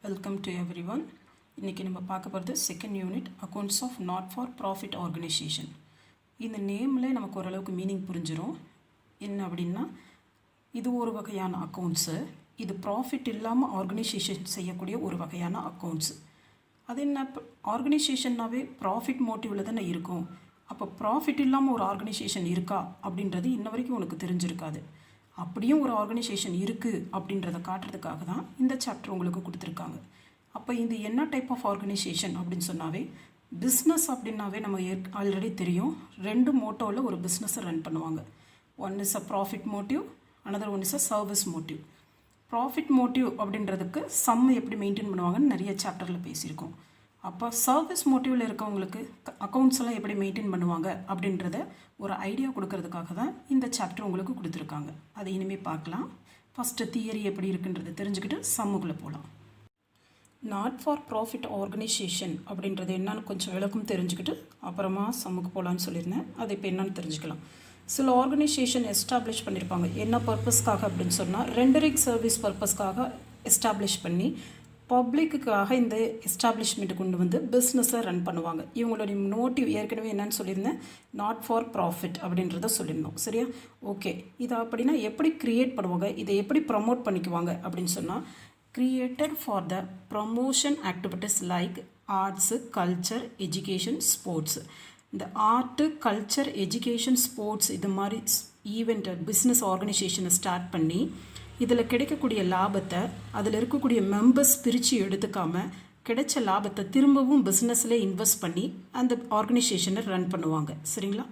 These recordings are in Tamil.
Welcome to every one. இன்றைக்கி நம்ம பார்க்க போகிறது second unit accounts of not for profit organisation. இந்த நேம்லே நமக்கு ஓரளவுக்கு மீனிங் புரிஞ்சிடும். என்ன அப்படின்னா, இது ஒரு வகையான அக்கௌண்ட்ஸு, இது ப்ராஃபிட் இல்லாமல் ஆர்கனைசேஷன் செய்யக்கூடிய ஒரு வகையான அக்கௌண்ட்ஸு. அது என்ன, ஆர்கனைசேஷன்னாவே ப்ராஃபிட் மோட்டிவில் தானே இருக்கும். அப்போ ப்ராஃபிட் இல்லாமல் ஒரு ஆர்கனைசேஷன் இருக்கா அப்படின்றது இன்ன வரைக்கும் உனக்கு தெரிஞ்சிருக்காது. அப்படியும் ஒரு ஆர்கனைசேஷன் இருக்குது அப்படின்றத காட்டுறதுக்காக தான் இந்த சாப்டர் உங்களுக்கு கொடுத்துருக்காங்க. அப்போ இது என்ன டைப் ஆஃப் ஆர்கனைசேஷன் அப்படின்னு சொன்னாவே, பிஸ்னஸ் அப்படின்னாவே நம்ம ஆல்ரெடி தெரியும். ரெண்டு மோட்டோவில் ஒரு பிஸ்னஸை ரன் பண்ணுவாங்க. One is a profit motive, another one is a service motive. Profit motive அப்படின்றதுக்கு சம் எப்படி மெயின்டைன் பண்ணுவாங்கன்னு நிறைய சாப்டரில் பேசியிருக்கோம். அப்போ சர்வீஸ் மோட்டிவில் இருக்கவங்களுக்கு அக்கௌண்ட்ஸ் எல்லாம் எப்படி மெயின்டைன் பண்ணுவாங்க அப்படின்றத ஒரு ஐடியா கொடுக்கறதுக்காக தான் இந்த சாப்டர் உங்களுக்கு கொடுத்துருக்காங்க. அதை இனிமேல் பார்க்கலாம். ஃபஸ்ட்டு தியரி எப்படி இருக்குன்றது தெரிஞ்சுக்கிட்டு சம்முக்குள்ளே போகலாம். நாட் ஃபார் ப்ராஃபிட் ஆர்கனைசேஷன் அப்படின்றது என்னன்னு கொஞ்சம் விளக்கம் தெரிஞ்சுக்கிட்டு அப்புறமா சம்முக்கு போகலான்னு சொல்லியிருந்தேன். அது இப்போ என்னன்னு தெரிஞ்சுக்கலாம். சில ஆர்கனைசேஷன் எஸ்டாப்ளிஷ் பண்ணியிருப்பாங்க. என்ன பர்பஸ்க்காக அப்படின்னு சொன்னால், ரெண்டரிங் சர்வீஸ் பர்பஸ்க்காக எஸ்டாப்ளிஷ் பண்ணி பப்ளிக்குக்காக இந்த எஸ்டாப்ளிஷ்மெண்ட்டு கொண்டு வந்து பிஸ்னஸை ரன் பண்ணுவாங்க. இவங்களுடைய மோட்டிவ் ஏற்கனவே என்னன்னு சொல்லியிருந்தேன், நாட் ஃபார் ப்ராஃபிட் அப்படின்றத சொல்லியிருந்தோம். சரியா? ஓகே. இதை அப்படின்னா எப்படி க்ரியேட் பண்ணுவாங்க, இதை எப்படி ப்ரமோட் பண்ணிக்குவாங்க அப்படின்னு சொன்னால், created for the promotion activities like arts, culture, education, sports. இந்த ஆர்ட்டு, கல்ச்சர், எஜுகேஷன், ஸ்போர்ட்ஸ் இது மாதிரி ஈவெண்ட்டை பிஸ்னஸ் ஆர்கனைசேஷனை ஸ்டார்ட் பண்ணி இதில் கிடைக்கக்கூடிய லாபத்தை அதில் இருக்கக்கூடிய மெம்பர்ஸ் பிரித்து எடுத்துக்காமல் கிடைச்ச லாபத்தை திரும்பவும் பிஸ்னஸில் இன்வெஸ்ட் பண்ணி அந்த ஆர்கனைசேஷனை ரன் பண்ணுவாங்க. சரிங்களா?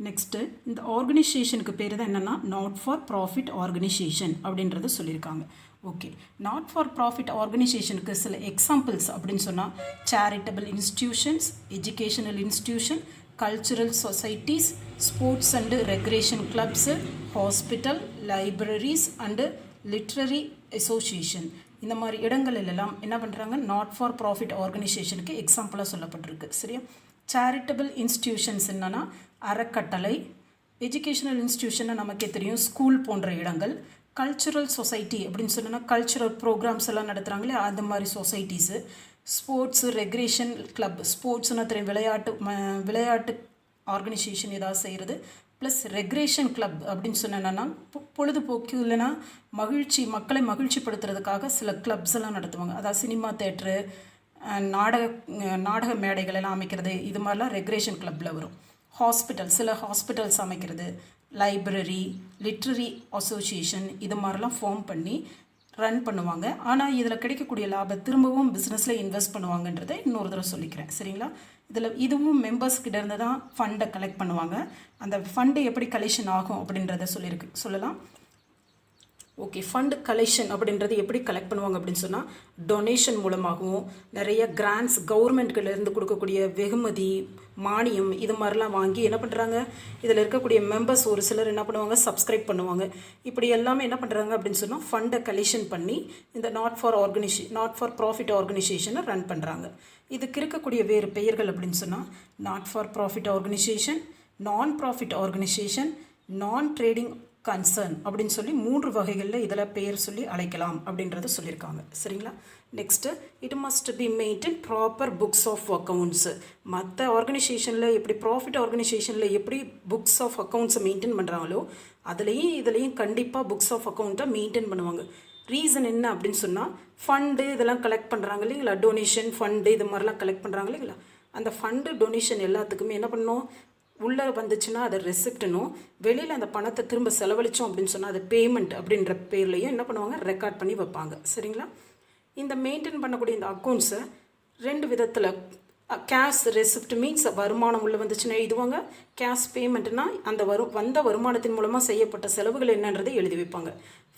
நெக்ஸ்ட்டு, இந்த ஆர்கனைசேஷனுக்கு பேர் தான் என்னென்னா நாட் ஃபார் ப்ராஃபிட் ஆர்கனைசேஷன் அப்படின்றத சொல்லியிருக்காங்க. ஓகே. நாட் ஃபார் ப்ராஃபிட் ஆர்கனைசேஷனுக்கு சில எக்ஸாம்பிள்ஸ் அப்படின்னு சொன்னால், charitable institutions, educational institution, cultural societies, sports and regression clubs, hospital, libraries and literary association. இந்த மாதிரி இடங்கள் எல்லாம் என்ன பண்ணுறாங்க, நாட் ஃபார் ப்ராஃபிட் ஆர்கனைசேஷனுக்கு எக்ஸாம்பிளாக சொல்லப்பட்டிருக்கு. சரியா? சேரிட்டபிள் இன்ஸ்டிடியூஷன்ஸ் என்னென்னா அறக்கட்டளை, எஜுகேஷனல் இன்ஸ்டிடியூஷன் நமக்கே தெரியும், ஸ்கூல் போன்ற இடங்கள். கல்ச்சுரல் சொசைட்டி அப்படின்னு சொன்னால் கல்ச்சுரல் ப்ரோக்ராம்ஸ் எல்லாம் நடத்துகிறாங்களே அந்த மாதிரி சொசைட்டிஸு. ஸ்போர்ட்ஸு, ரெக்ரேஷன் கிளப், ஸ்போர்ட்ஸ்னால் தெரியும், விளையாட்டு ஆர்கனைசேஷன் ஏதாவது செய்கிறது. ப்ளஸ் ரெக்ரேஷன் கிளப் அப்படின்னு சொன்னேன்னா பொழுதுபோக்கு இல்லைன்னா மக்களை மகிழ்ச்சிப்படுத்துறதுக்காக சில கிளப்ஸ் எல்லாம் நடத்துவாங்க. அதாவது சினிமா தேட்ரு, நாடக மேடைகள் எல்லாம் அமைக்கிறது, இது மாதிரிலாம் ரெக்ரேஷன் கிளப்பில் வரும். ஹாஸ்பிட்டல், சில ஹாஸ்பிட்டல்ஸ் அமைக்கிறது, லைப்ரரி, லிட்ரரி அசோசியேஷன் இது மாதிரிலாம் ஃபார்ம் பண்ணி ரன் பண்ணுவாங்க. ஆனால் இதில் கிடைக்கக்கூடிய லாபம் திரும்பவும் பிஸ்னஸில் இன்வெஸ்ட் பண்ணுவாங்கன்றதை இன்னொரு தடவை சொல்லிக்கிறேன். சரிங்களா? இதுவும் மெம்பர்ஸ்கிட்ட இருந்து தான் ஃபண்டை கலெக்ட் பண்ணுவாங்க. அந்த ஃபண்டு எப்படி கலெக்ஷன் ஆகும் அப்படின்றத சொல்லலாம். ஓகே. ஃபண்டு கலெக்ஷன் அப்படின்றது எப்படி கலெக்ட் பண்ணுவாங்க அப்படின்னு சொன்னால், டொனேஷன் மூலமாகவும், நிறைய கிராண்ட்ஸ் கவர்மெண்ட்கிட்டேருந்து கொடுக்கக்கூடிய வெகுமதி, மானியம் இது மாதிரிலாம் வாங்கி என்ன பண்ணுறாங்க, இதில் இருக்கக்கூடிய மெம்பர்ஸ் ஒரு சிலர் என்ன பண்ணுவாங்க, சப்ஸ்கிரைப் பண்ணுவாங்க. இப்படி எல்லாமே என்ன பண்ணுறாங்க அப்படின்னு சொன்னால் ஃபண்டை கலெக்ஷன் பண்ணி இந்த நாட் ஃபார் ப்ராஃபிட் ஆர்கனைசேஷனை ரன் பண்ணுறாங்க. இதுக்கு இருக்கக்கூடிய வேறு பெயர்கள் அப்படின்னு சொன்னால், நாட் ஃபார் ப்ராஃபிட் ஆர்கனைசேஷன், நான் ப்ராஃபிட் ஆர்கனைசேஷன், நான் ட்ரேடிங் கன்சர்ன் அப்படின்னு சொல்லி 3 வகைகளில் இதில் பெயர் சொல்லி அழைக்கலாம் அப்படின்றத சொல்லியிருக்காங்க. சரிங்களா? Next, it must be maintain proper books of accounts. மற்ற ஆர்கனைசேஷனில் எப்படி ப்ராஃபிட் ஆர்கனைசேஷனில் எப்படி புக்ஸ் ஆஃப் அக்கௌண்ட்ஸை மெயின்டைன் பண்ணுறாங்களோ இதுலேயும் கண்டிப்பாக புக்ஸ் ஆஃப் அக்கௌண்ட்டை மெயின்டைன் பண்ணுவாங்க. ரீசன் என்ன அப்படின்னு சொன்னால், ஃபண்டு இதெல்லாம் கலெக்ட் பண்ணுறாங்க இல்லைங்களா, டொனேஷன் ஃபண்டு இது மாதிரிலாம் கலெக்ட் பண்ணுறாங்க இல்லைங்களா, அந்த ஃபண்டு டொனேஷன் எல்லாத்துக்குமே என்ன பண்ணணும், உள்ளே வந்துச்சுன்னா அதை ரெசிப்ட்னும், வெளியில் அந்த பணத்தை திரும்ப செலவழித்தோம் அப்படின்னு சொன்னால் அது பேமெண்ட் அப்படின்ற பேர்லையும் என்ன பண்ணுவாங்க, ரெக்கார்ட் பண்ணி வைப்பாங்க. சரிங்களா? இந்த மெயின்டைன் பண்ணக்கூடிய இந்த அக்கௌண்ட்ஸை 2 விதத்தில், கேஷ் ரெசிப்ட் மீன்ஸ் வருமானம் உள்ளே வந்துச்சுன்னா எழுதுவாங்க, கேஷ் பேமெண்ட்னா அந்த வந்த வருமானத்தின் மூலமாக செய்யப்பட்ட செலவுகள் என்னன்றதை எழுதி வைப்பாங்க.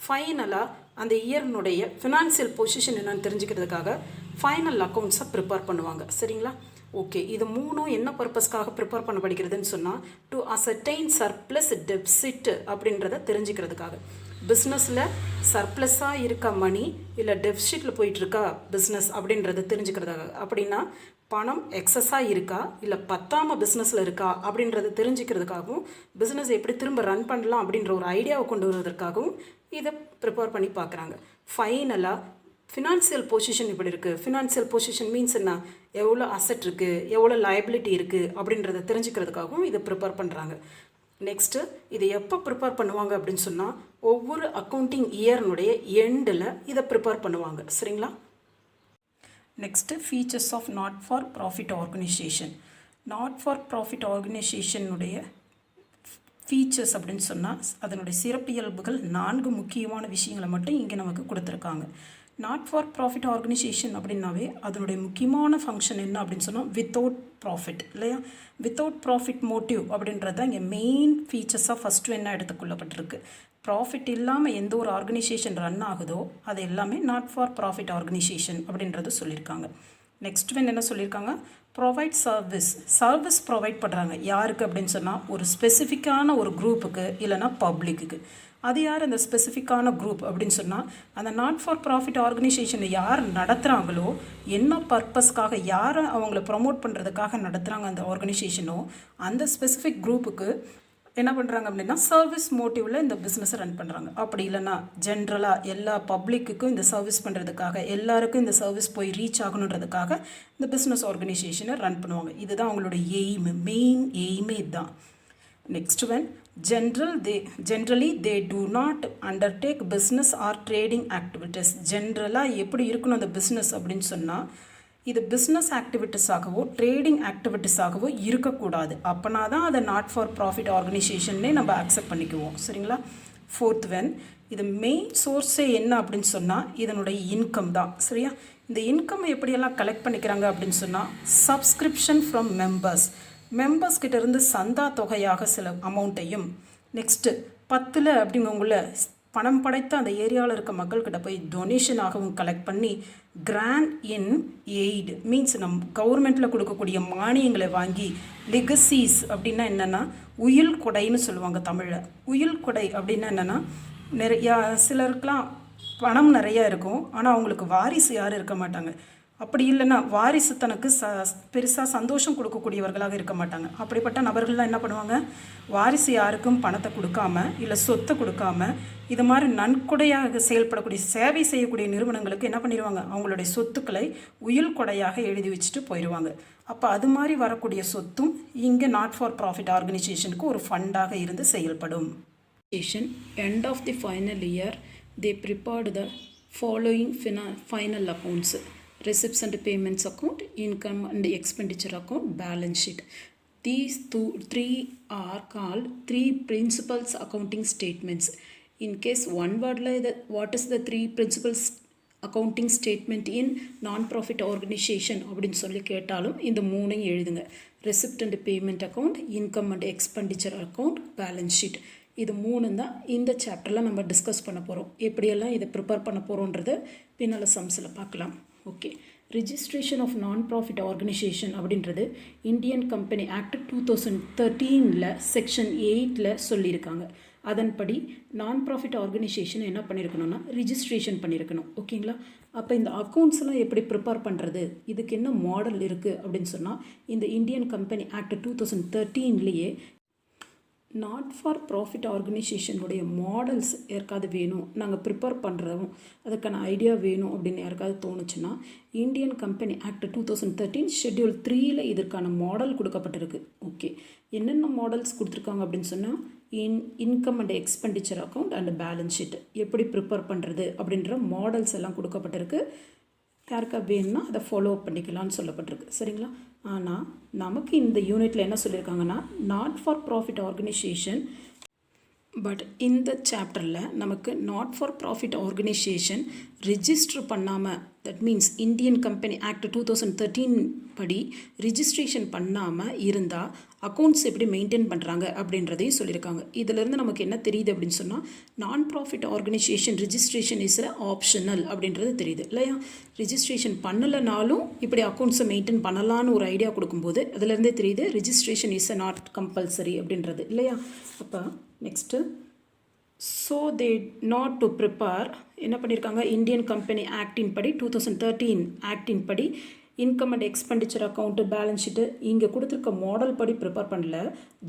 ஃபைனலாக அந்த இயர்னுடைய ஃபினான்சியல் பொசிஷன் என்னன்னு தெரிஞ்சுக்கிறதுக்காக ஃபைனல் அக்கௌண்ட்ஸை ப்ரிப்பேர் பண்ணுவாங்க. சரிங்களா? ஓகே. இது 3 என்ன பர்பஸ்க்காக ப்ரிப்பேர் பண்ணப்படுகிறதுன்னு சொன்னால், டு அசர்டைன் சர்ப்ளஸ் டெபிசிட் அப்படின்றத தெரிஞ்சுக்கிறதுக்காக. பிஸ்னஸில் சர்ப்ளஸாக இருக்க மணி இல்லை டெபிசிட்டில் போயிட்டுருக்கா பிஸ்னஸ் அப்படின்றத தெரிஞ்சுக்கிறதுக்காக. அப்படின்னா பணம் எக்ஸஸாக இருக்கா இல்லை பத்தாமல் பிஸ்னஸில் இருக்கா அப்படின்றத தெரிஞ்சுக்கிறதுக்காகவும், பிஸ்னஸ் எப்படி திரும்ப ரன் பண்ணலாம் அப்படின்ற ஒரு ஐடியாவை கொண்டு வருவதற்காகவும் இதை ப்ரிப்பேர் பண்ணி பார்க்குறாங்க. ஃபைனலாக ஃபினான்சியல் பொசிஷன் இப்படி இருக்குது. ஃபினான்சியல் பொசிஷன் மீன்ஸ் என்ன, எவ்வளோ அசெட் இருக்குது, எவ்வளோ லைபிலிட்டி இருக்குது அப்படின்றத தெரிஞ்சுக்கிறதுக்காகவும் இதை ப்ரிப்பேர் பண்ணுறாங்க. நெக்ஸ்ட்டு இது எப்போ ப்ரிப்பேர் பண்ணுவாங்க அப்படின்னு சொன்னால் ஒவ்வொரு அக்கௌண்டிங் இயர்னுடைய எண்டில் இதை ப்ரிப்பேர் பண்ணுவாங்க. சரிங்களா? Next features of not for profit organisation. Not for profit ஆர்கனைசேஷனுடைய ஃபீச்சர்ஸ் அப்படின்னு சொன்னால் அதனுடைய சிறப்பியல்புகள் 4 முக்கியமான விஷயங்களை மட்டும் இங்கே நமக்கு கொடுத்துருக்காங்க. நாட் ஃபார் ப்ராஃபிட் ஆர்கனைசேஷன் அப்படின்னாவே அதனுடைய முக்கியமான ஃபங்க்ஷன் என்ன அப்படின்னு சொன்னால் வித்தவுட் ப்ராஃபிட் இல்லையா, வித்தவுட் ப்ராஃபிட் மோட்டிவ் அப்படின்றது தான் இங்கே மெயின் ஃபீச்சர்ஸாக ஃபஸ்ட்டு என்ன எடுத்துக்கொள்ளப்பட்டிருக்கு. ப்ராஃபிட் இல்லாமல் எந்த ஒரு ஆர்கனைசேஷன் ரன் ஆகுதோ அது எல்லாமே நாட் ஃபார் ப்ராஃபிட் ஆர்கனைசேஷன் அப்படின்றது சொல்லியிருக்காங்க. நெக்ஸ்ட் என்ன சொல்லியிருக்காங்க, ப்ரொவைட் சர்வீஸ் ப்ரொவைட் பண்ணுறாங்க. யாருக்கு அப்படின்னு சொன்னால் ஒரு ஸ்பெசிஃபிக்கான ஒரு குரூப்புக்கு இல்லைனா பப்ளிக்கு. அது யார் அந்த ஸ்பெசிஃபிக்கான குரூப் அப்படின்னு சொன்னால் அந்த நாட் ஃபார் ப்ராஃபிட் ஆர்கனைசேஷனை யார் நடத்துகிறாங்களோ, என்ன பர்பஸ்க்காக யாரை அவங்கள ப்ரமோட் பண்ணுறதுக்காக நடத்துகிறாங்க அந்த ஆர்கனைசேஷனோ அந்த ஸ்பெசிஃபிக் குரூப்புக்கு என்ன பண்ணுறாங்க அப்படின்னா சர்வீஸ் மோட்டிவில் இந்த பிஸ்னஸை ரன் பண்ணுறாங்க. அப்படி இல்லைன்னா ஜென்ரலாக எல்லா பப்ளிக்குக்கும் இந்த சர்வீஸ் பண்ணுறதுக்காக, எல்லாருக்கும் இந்த சர்வீஸ் போய் ரீச் ஆகணுன்றதுக்காக இந்த பிஸ்னஸ் ஆர்கனைசேஷனை ரன் பண்ணுவாங்க. இதுதான் அவங்களோட எய்மு, மெயின் எய்மே இதுதான். Next generally they do not undertake business or trading activities. ஜென்ரலாக எப்படி இருக்கணும் அந்த பிஸ்னஸ் அப்படின்னு சொன்னால் இது பிஸ்னஸ் ஆக்டிவிட்டீஸாகவோ ட்ரேடிங் ஆக்டிவிட்டீஸாகவோ இருக்கக்கூடாது. அப்போனா தான் அதை நாட் ஃபார் ப்ராஃபிட் ஆர்கனைசேஷன்னே நம்ம அக்செப்ட் பண்ணிக்குவோம். சரிங்களா? 4th இது மெயின் சோர்ஸே என்ன அப்படின்னு சொன்னால் இதனுடைய இன்கம் தான். சரியா? இந்த இன்கம் எப்படியெல்லாம் கலெக்ட் பண்ணிக்கிறாங்க அப்படின்னு சொன்னால் சப்ஸ்கிரிப்ஷன் ஃப்ரம் மெம்பர்ஸ் கிட்டேருந்து சந்தா தொகையாக சில அமௌண்ட்டையும், நெக்ஸ்ட்டு 10 அப்படிங்கவங்கள பணம் படைத்த அந்த ஏரியாவில் இருக்க மக்கள்கிட்ட போய் டொனேஷனாகவும் கலெக்ட் பண்ணி கிராண்ட் இன் எய்டு மீன்ஸ் கவர்மெண்ட்டில் கொடுக்கக்கூடிய மானியங்களை வாங்கி லெகசிஸ் அப்படின்னா என்னென்னா உயில் கொடைன்னு சொல்லுவாங்க தமிழில். உயில் கொடை அப்படின்னா என்னென்னா நிறையா சிலருக்கெலாம் பணம் நிறையா இருக்கும், ஆனால் அவங்களுக்கு வாரிசு யாரும் இருக்க மாட்டாங்க. அப்படி இல்லைன்னா வாரிசு தனக்கு பெருசாக சந்தோஷம் கொடுக்கக்கூடியவர்களாக இருக்க மாட்டாங்க. அப்படிப்பட்ட நபர்கள்லாம் என்ன பண்ணுவாங்க, வாரிசு யாருக்கும் பணத்தை கொடுக்காம இல்லை சொத்தை கொடுக்காம இது மாதிரி நன்கொடையாக செயல்படக்கூடிய சேவை செய்யக்கூடிய நிறுவனங்களுக்கு என்ன பண்ணிடுவாங்க, அவங்களுடைய சொத்துக்களை உயில் கொடையாக எழுதி வச்சுட்டு போயிடுவாங்க. அப்போ அது மாதிரி வரக்கூடிய சொத்தும் இங்கே நாட் ஃபார் ப்ராஃபிட் ஆர்கனைசேஷனுக்கு ஒரு ஃபண்டாக இருந்து செயல்படும். End of the final year they prepared the following final accounts: receipts and payments account, income and expenditure account, balance sheet. These three are called three principles accounting statements. In case one word like what is the three principles accounting statement in non-profit organization அப்படின்னு சொல்லி கேட்டாலும் இந்த மூணையும் எழுதுங்க. receipt and payment account, income and expenditure account, balance sheet. இது 3 தான் இந்த சாப்டரில் நம்ம டிஸ்கஸ் பண்ண போகிறோம். எப்படியெல்லாம் இதை ப்ரிப்பேர் பண்ண போகிறோன்றது பின்னால் சம்ஸில் பார்க்கலாம். ஓகே, ரிஜிஸ்ட்ரேஷன் ஆஃப் நான் ப்ராஃபிட் ஆர்கனைசேஷன் அப்படின்றது இந்தியன் கம்பெனி ஆக்ட் 2013 செக்ஷன் 8 சொல்லியிருக்காங்க. அதன்படி நான் ப்ராஃபிட் ஆர்கனைசேஷன் என்ன பண்ணியிருக்கணும்னா ரிஜிஸ்ட்ரேஷன் பண்ணியிருக்கணும். ஓகேங்களா? அப்போ இந்த அக்கௌண்ட்ஸ்லாம் எப்படி ப்ரிப்பேர் பண்ணுறது, இதுக்கு என்ன மாடல் இருக்குது அப்படின்னு சொன்னால் இந்த Indian company act 2013 not for profit ஆர்கனைசேஷனுடைய மாடல்ஸ் யாருக்காவது வேணும், நாங்கள் ப்ரிப்பேர் பண்ணுறோம், அதுக்கான ஐடியா வேணும் அப்படின்னு யாருக்காவது தோணுச்சுன்னா இந்தியன் கம்பெனி ஆக்ட் 2013 ஷெட்யூல் 3 இதற்கான மாடல் கொடுக்கப்பட்டிருக்கு. ஓகே, என்னென்ன மாடல்ஸ் கொடுத்துருக்காங்க அப்படின்னு சொன்னால் income and expenditure account and balance sheet எப்படி ப்ரிப்பேர் பண்ணுறது அப்படின்ற மாடல்ஸ் எல்லாம் கொடுக்கப்பட்டிருக்கு. யாருக்கா வேணும்னா அதை ஃபாலோ பண்ணிக்கலாம்னு சொல்லப்பட்டிருக்கு. சரிங்களா? ஆனால் நமக்கு இந்த யூனிட்டில் என்ன சொல்லியிருக்காங்கன்னா not for profit organisation, but இந்த சாப்டரில் நமக்கு not for profit organisation register பண்ணாமல், that means Indian company act 2013 படி ரிஜிஸ்ட்ரேஷன் பண்ணாமல் இருந்தால் அக்கௌண்ட்ஸ் எப்படி மெயின்டைன் பண்ணுறாங்க அப்படின்றதையும் சொல்லியிருக்காங்க. இதிலேருந்து நமக்கு என்ன தெரியுது அப்படின்னு சொன்னால் நான் profit organisation registration is optional அப்படின்றது தெரியுது இல்லையா? ரிஜிஸ்ட்ரேஷன் பண்ணலைனாலும் இப்படி அக்கௌண்ட்ஸை மெயின்டைன் பண்ணலான்னு ஒரு ஐடியா கொடுக்கும்போது அதிலேருந்தே தெரியுது ரிஜிஸ்ட்ரேஷன் இஸ் நாட் கம்பல்சரி அப்படின்றது இல்லையா? அப்போ next they not to prepare என்ன பண்ணியிருக்காங்க, இந்தியன் கம்பெனி ஆக்டின் படி 2013 ஆக்டின் படி income and expenditure account, balance sheet இங்கே கொடுத்துருக்க மாடல் படி ப்ரிப்பேர் பண்ணல,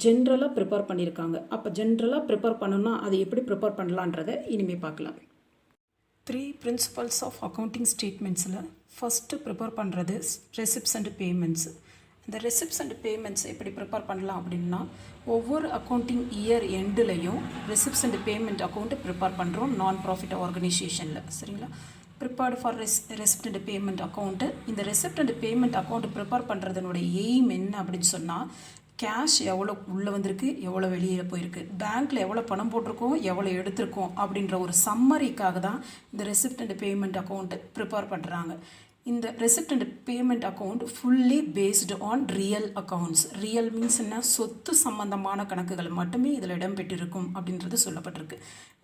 ஜென்ரலாக ப்ரிப்பேர் பண்ணியிருக்காங்க. அப்போ ஜென்ரலாக ப்ரிப்பேர் பண்ணணும்னா அது எப்படி ப்ரிப்பேர் பண்ணலான்றதை இனிமேல் பார்க்கலாம். த்ரீ பிரின்சிபல்ஸ் ஆஃப் அக்கௌண்டிங் ஸ்டேட்மெண்ட்ஸில் ஃபஸ்ட்டு ப்ரிப்பேர் பண்ணுறது ரெசிப்ட்ஸ் அண்ட் பேமெண்ட்ஸ். இந்த ரெசிப்ட்ஸ் அண்ட் பேமெண்ட்ஸ் எப்படி ப்ரிப்பேர் பண்ணலாம் அப்படின்னா, ஒவ்வொரு அக்கௌண்டிங் இயர் எண்டுலையும் receipts and payment account prepare பண்ணுறோம் நான் ப்ராஃபிட் ஆர்கனைசேஷனில். சரிங்களா? Prepared for receipt and payment account. இந்த receipt and payment account prepare பண்ணுறதுனுடைய எய்ம் என்ன அப்படின்னு சொன்னால், கேஷ் எவ்வளோ உள்ளே வந்திருக்கு, எவ்வளோ வெளியே போயிருக்கு, பேங்க்கில் எவ்வளோ பணம் போட்டிருக்கோம், எவ்வளோ எடுத்திருக்கோம் அப்படின்ற ஒரு சம்மரிக்காக தான் இந்த receipt and payment account prepare பண்ணுறாங்க. இந்த receipt and payment account fully based on real accounts. Real means என்ன, சொத்து சம்பந்தமான கணக்குகள் மட்டுமே இதில் இடம்பெற்றிருக்கும் அப்படின்றது சொல்லப்பட்டிருக்கு.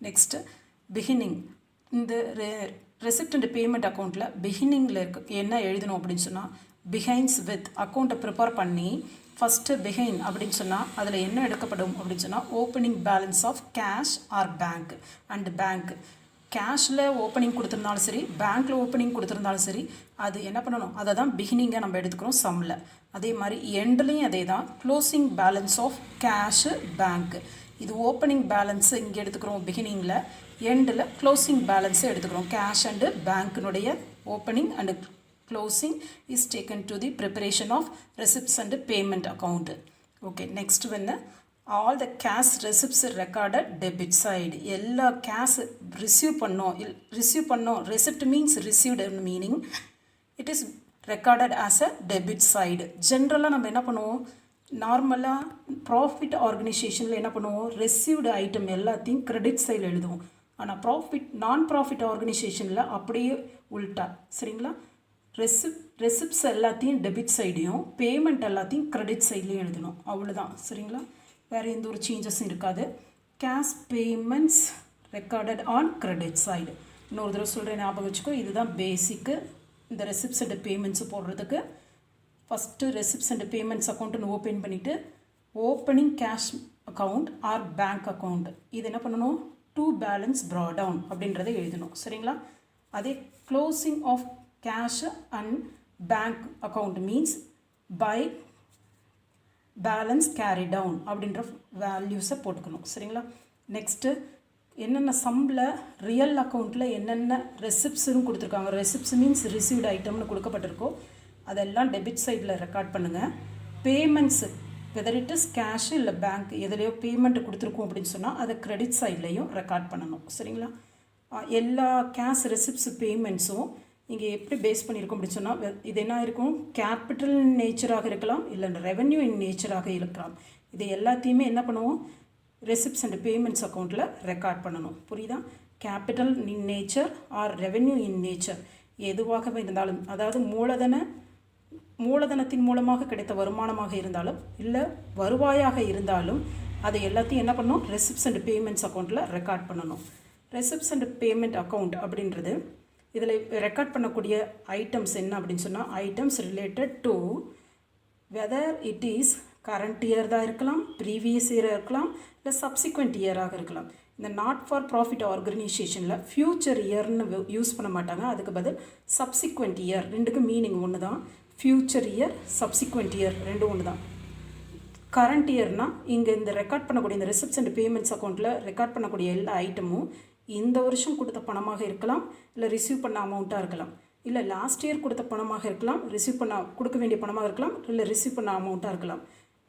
Next beginning. இந்த ரெசிப்ட் அண்ட் பேமெண்ட் அக்கௌண்ட்டில் பிகினிங்கில் என்ன எழுதணும் அப்படின்னு சொன்னால், பிஹைண்ட்ஸ் வித் அக்கௌண்ட்டை ப்ரிப்பேர் பண்ணி ஃபஸ்ட்டு பிஹைன் அப்படின்னு சொன்னால் அதில் என்ன எடுக்கப்படும் அப்படின்னு சொன்னால், opening balance of cash or bank and bank. கேஷில் ஓப்பனிங் கொடுத்துருந்தாலும் சரி, பேங்க்கில் ஓப்பனிங் கொடுத்துருந்தாலும் சரி, அது என்ன பண்ணணும், அதை தான் பிகினிங்கை நம்ம எடுத்துக்கிறோம் சம்மில். அதே மாதிரி எண்ட்லேயும் அதே தான், closing balance of cash bank. இது ஓப்பனிங் பேலன்ஸு இங்கே எடுத்துக்கிறோம் பிகினிங்கில், எண்டில் க்ளோசிங் பேலன்ஸை எடுத்துக்கிறோம். கேஷ் அண்டு பேங்க்கினுடைய opening and closing is taken to the preparation of receipts and payment account. Okay, next one, all the cash receipts recorded debit side. எல்லா cash receive பண்ணோம். Receipt means received meaning. It is recorded as a debit side. ஜென்ரலாக நம்ம என்ன பண்ணுவோம், நார்மலாக ப்ராஃபிட் ஆர்கனைசேஷனில் என்ன பண்ணுவோம், ரிசீவ்டு ஐட்டம் எல்லாத்தையும் கிரெடிட் சைடில் எழுதுவோம். ஆனால் நான் ப்ராஃபிட் ஆர்கனைசேஷனில் அப்படியே உள்டா. சரிங்களா? ரெசிப்ட்ஸ் எல்லாத்தையும் டெபிட் சைடையும், பேமெண்ட் எல்லாத்தையும் கிரெடிட் சைட்லேயும் எழுதணும். அவ்வளோதான். சரிங்களா? வேறு எந்த ஒரு சேஞ்சஸும் இருக்காது. Cash payments recorded on credit side. இன்னொரு தடவை சொல்கிறேன், ஞாபகம் வச்சுக்கோ. இதுதான் பேசிக்கு இந்த ரெசிப்ட்ஸ் அண்ட் பேமெண்ட்ஸ் போடுறதுக்கு. ஃபஸ்ட்டு ரெசிப்ட்ஸ் அண்ட் பேமெண்ட்ஸ் அக்கௌண்ட்டுன்னு ஓப்பன் பண்ணிவிட்டு, opening cash account or bank account, இது என்ன பண்ணணும், டு பேலன்ஸ் ட்ரா டவுன் அப்படின்றத எழுதணும். சரிங்களா? அதே closing of cash and bank account means by balance carry down அப்படின்ற வேல்யூஸை போட்டுக்கணும். சரிங்களா? நெக்ஸ்ட்டு என்னென்ன சம்மில் ரியல் அக்கௌண்ட்டில் என்னென்ன ரெசிப்ட்ஸுன்னு கொடுத்துருக்காங்க, ரெசிப்ட்ஸ் மீன்ஸ் ரிசீவ்டு ஐட்டம்னு கொடுக்கப்பட்டிருக்கோ அதெல்லாம் டெபிட் சைடில் ரெக்கார்ட் பண்ணுங்கள். Payments whether it is cash இல்லை பேங்க் எதுலேயோ பேமெண்ட் கொடுத்துருக்கோம் அப்படின்னு சொன்னால் அதை கிரெடிட் சைட்லேயும் ரெக்கார்ட் பண்ணணும். சரிங்களா? எல்லா கேஷ் ரெசிப்ட்ஸ் பேமெண்ட்ஸும் இங்கே எப்படி பேஸ் பண்ணியிருக்கோம் அப்படின்னு சொன்னால், இது என்ன இருக்கும், கேபிட்டல் நேச்சராக இருக்கலாம், இல்லை ரெவென்யூ இன் நேச்சராக இருக்கலாம். இது எல்லாத்தையுமே என்ன பண்ணுவோம், ரெசிப்ட்ஸ் அண்ட் பேமெண்ட்ஸ் அக்கௌண்ட்டில் ரெக்கார்ட் பண்ணணும். புரியுதா? Capital in nature or revenue in nature எதுவாகவே இருந்தாலும், அதாவது மூலதனத்தின் மூலமாக கிடைத்த வருமானமாக இருந்தாலும் இல்லை வருவாயாக இருந்தாலும் அதை எல்லாத்தையும் என்ன பண்ணணும், ரெசிப்ட்ஸ் அண்ட் பேமெண்ட்ஸ் அக்கௌண்ட்டில் ரெக்கார்ட் பண்ணணும். ரெசிப்ட்ஸ் அண்ட் பேமெண்ட் அக்கௌண்ட் அப்படின்றது இதில் ரெக்கார்ட் பண்ணக்கூடிய ஐட்டம்ஸ் என்ன அப்படின்னு சொன்னால், items related to whether it is current year தான் இருக்கலாம், ப்ரீவியஸ் இயராக இருக்கலாம், இல்லை சப்சிக்வெண்ட் இயராக இருக்கலாம். இந்த நாட் ஃபார் ப்ராஃபிட் ஆர்கனைசேஷனில் ஃப்யூச்சர் இயர்னு யூஸ் பண்ண மாட்டாங்க, அதுக்கு பதில் சப்சிக்வெண்ட் இயர். ரெண்டுக்கும் மீனிங் ஒன்று தான். ஃப்யூச்சர் இயர், சப்சிக்வெண்ட் இயர் ரெண்டும் ஒன்று தான். கரண்ட் இயர்னால் இங்கே இந்த ரெக்கார்ட் பண்ணக்கூடிய இந்த ரெசிப்ட்ஸ் அண்ட் பேமெண்ட்ஸ் அக்கௌண்ட்டில் ரெக்கார்ட் பண்ணக்கூடிய எல்லா ஐட்டமும் இந்த வருஷம் கொடுத்த பணமாக இருக்கலாம், இல்லை ரிசீவ் பண்ண அமௌண்ட்டாக இருக்கலாம், இல்லை லாஸ்ட் இயர் கொடுத்த பணமாக இருக்கலாம், கொடுக்க வேண்டிய பணமாக இருக்கலாம், இல்லை ரிசீவ் பண்ண அமௌண்ட்டாக இருக்கலாம்.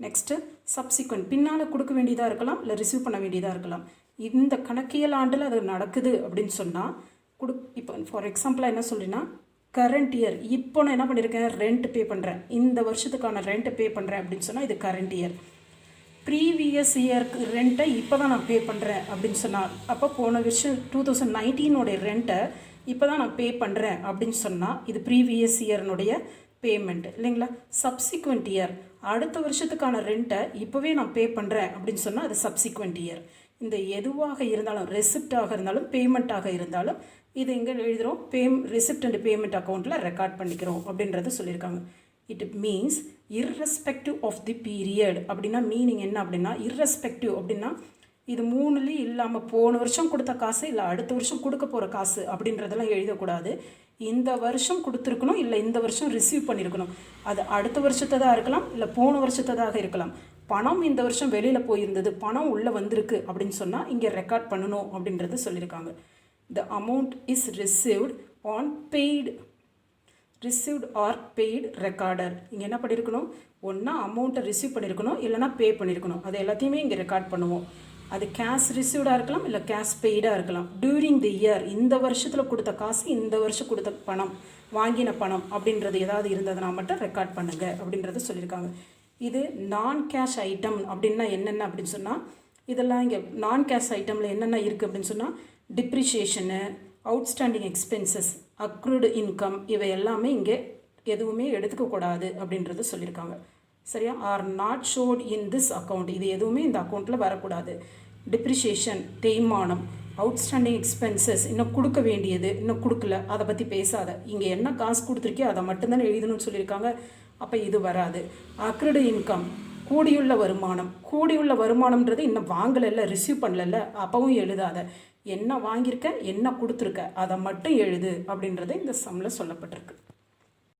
நெக்ஸ்ட்டு சப்சிக்வெண்ட், பின்னால் கொடுக்க வேண்டியதாக இருக்கலாம், இல்லை ரிசீவ் பண்ண வேண்டியதாக இருக்கலாம். இந்த கணக்கியல் ஆண்டில் அது நடக்குது அப்படின்னு சொன்னால் இப்போ ஃபார் எக்ஸாம்பிளாக என்ன சொல்கிறேன்னா, கரண்ட் இயர் இப்போ நான் என்ன பண்ணியிருக்கேன், ரெண்ட் பே பண்ணுறேன், இந்த வருஷத்துக்கான ரெண்ட்டை பே பண்ணுறேன் அப்படின்னு சொன்னால் இது கரண்ட் இயர். ப்ரீவியஸ் இயருக்கு ரெண்ட்டை இப்போ தான் நான் பே பண்ணுறேன் அப்படின்னு சொன்னால், அப்போ போன வருஷம் 2019 ரெண்ட்டை இப்போ தான் நான் பே பண்ணுறேன் அப்படின்னு சொன்னால் இது ப்ரீவியஸ் இயர்னுடைய பேமெண்ட் இல்லைங்களா? சப்சிக்வெண்ட் இயர், அடுத்த வருஷத்துக்கான ரெண்ட்டை இப்போவே நான் பே பண்ணுறேன் அப்படின்னு சொன்னால் அது சப்சிக்வெண்ட் இயர். இந்த எதுவாக இருந்தாலும், ரெசிப்டாக இருந்தாலும் பேமெண்ட்டாக இருந்தாலும் இது எங்கே எழுதுகிறோம், ரெசிப்ட் அண்ட் பேமெண்ட் அக்கௌண்ட்டில் ரெக்கார்ட் பண்ணிக்கிறோம் அப்படின்றத சொல்லியிருக்காங்க. It means irrespective of the period. அப்படின்னா மீனிங் என்ன அப்படின்னா, irrespective அப்படின்னா இது மூணுலேயும் இல்லாமல் போன வருஷம் கொடுத்த காசு இல்லை அடுத்த வருஷம் கொடுக்க போகிற காசு அப்படின்றதெல்லாம் எழுதக்கூடாது. இந்த வருஷம் கொடுத்துருக்கணும், இல்லை இந்த வருஷம் ரிசீவ் பண்ணியிருக்கணும். அது அடுத்த வருஷத்ததாக இருக்கலாம், இல்லை போன வருஷத்ததாக இருக்கலாம். பணம் இந்த வருஷம் வெளியில் போயிருந்தது, பணம் உள்ளே வந்திருக்கு அப்படின்னு சொன்னால் இங்கே ரெக்கார்ட் பண்ணணும் அப்படின்றது சொல்லியிருக்காங்க. the amount is received on paid received or paid recorder. இங்கே என்ன பண்ணியிருக்கணும், ஒன்றா அமௌண்ட்டை ரிசீவ் பண்ணியிருக்கணும், இல்லைனா பே பண்ணியிருக்கணும். அது எல்லாத்தையுமே இங்கே ரெக்கார்ட் பண்ணுவோம். அது கேஷ் ரிசீவ்டாக இருக்கலாம், இல்லை கேஷ் பெய்டாக இருக்கலாம். டியூரிங் தி இயர், இந்த வருஷத்தில் கொடுத்த காசு, இந்த வருஷம் கொடுத்த பணம், வாங்கின பணம் அப்படின்றது ஏதாவது இருந்ததுனா மட்டும் ரெக்கார்ட் பண்ணுங்க அப்படின்றத சொல்லியிருக்காங்க. இது நான் கேஷ் ஐட்டம் அப்படின்னா என்னென்ன அப்படின்னு சொன்னால், இதெல்லாம் இங்கே நான் கேஷ் ஐட்டமில் என்னென்ன இருக்குது அப்படின்னு சொன்னால், depreciation, outstanding expenses, accrued income, இவை எல்லாமே இங்கே எதுவுமே எடுத்துக்கக்கூடாது அப்படின்றது சொல்லியிருக்காங்க. சரியா? Are not shown in this account, இது எதுவுமே இந்த அக்கௌண்ட்டில் வரக்கூடாது. டிப்ரிஷியேஷன், தேய்மானம், அவுட்ஸ்டாண்டிங் எக்ஸ்பென்சஸ், இன்னும் கொடுக்க வேண்டியது இன்னும் கொடுக்கல, அதை பற்றி பேசாத. இங்கே என்ன காசு கொடுத்துருக்கே அதை மட்டும்தானே எழுதணும்னு சொல்லியிருக்காங்க. அப்போ இது வராது. அக்ரூடு இன்கம், கூடியுள்ள வருமானம். கூடியுள்ள வருமானம்ன்றது இன்னும் வாங்கலைல்ல, ரிசீவ் பண்ணல, அப்பவும் எழுதாத. என்ன வாங்கியிருக்க, என்ன கொடுத்துருக்க, அதை மட்டும் எழுது அப்படின்றது இந்த சம்மில் சொல்லப்பட்டிருக்கு.